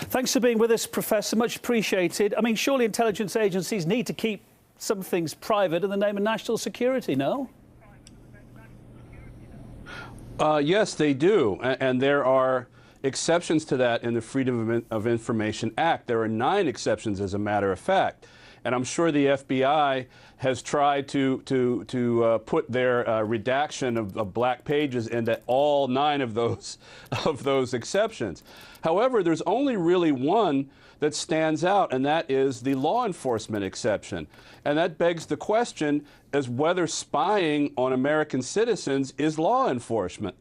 Thanks for being with us, Professor. Much appreciated. I mean, surely intelligence agencies need to keep some things private in the name of national security, no? Yes, they do. And there are exceptions to that in the Freedom of Information Act. There are 9 exceptions, as a matter of fact. And I'm sure the FBI has tried to put their redaction of black pages into all 9 of those exceptions. However, there's only really one that stands out, and that is the law enforcement exception. And that begs the question as whether spying on American citizens is law enforcement,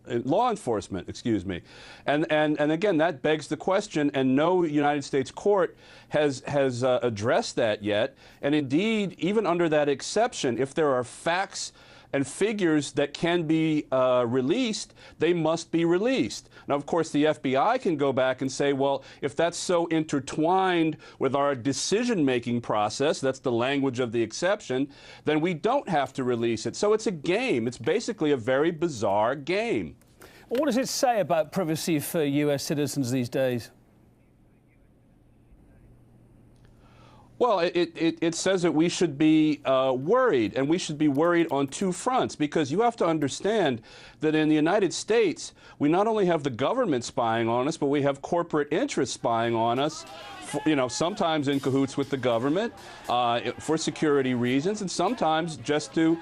excuse me. And again, that begs the question, and no United States court has addressed that yet. And indeed, even under that exception, if there are facts and figures that can be released, they must be released. Now, of course, the FBI can go back and say, well, if that's so intertwined with our decision-making process, that's the language of the exception, then we don't have to release it. So it's a game. It's basically a very bizarre game. What does it say about privacy for U.S. citizens these days? Well, it says that we should be worried, and we should be worried on 2 fronts, because you have to understand that in the United States, we not only have the government spying on us, but we have corporate interests spying on us, sometimes in cahoots with the government for security reasons, and sometimes just to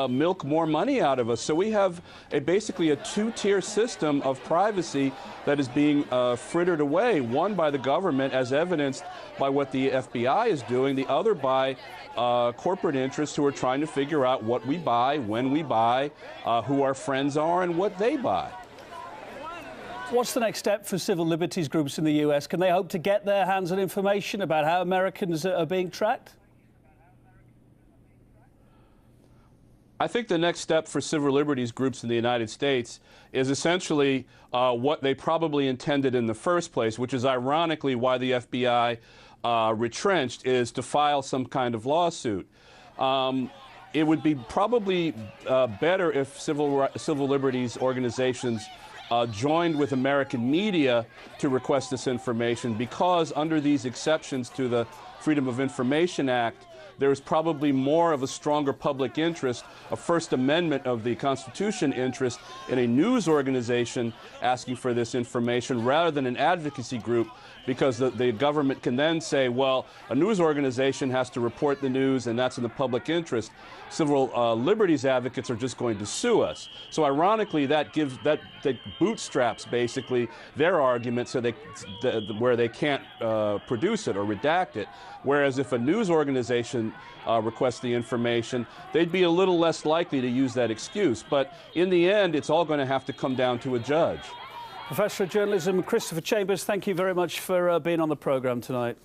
milk more money out of us. So we have basically a 2-tier system of privacy that is being frittered away, one by the government, as evidenced by what the FBI is doing, the other by corporate interests who are trying to figure out what we buy, when we buy, who our friends are, and what they buy. What's the next step for civil liberties groups in the U.S.? Can they hope to get their hands on information about how Americans are being tracked? I think the next step for civil liberties groups in the United States is essentially what they probably intended in the first place, which is ironically why the FBI retrenched, is to file some kind of lawsuit. It would be probably better if civil liberties organizations joined with American media to request this information, because under these exceptions to the Freedom of Information Act, there's probably more of a stronger public interest, a First Amendment of the Constitution interest, in a news organization asking for this information rather than an advocacy group, because the government can then say, well, a news organization has to report the news and that's in the public interest. Civil liberties advocates are just going to sue us. So ironically, that bootstraps basically their argument, so where they can't produce it or redact it. Whereas if a news organization requests the information, they'd be a little less likely to use that excuse. But in the end, it's all going to have to come down to a judge. Professor of Journalism Christopher Chambers, thank you very much for being on the programme tonight.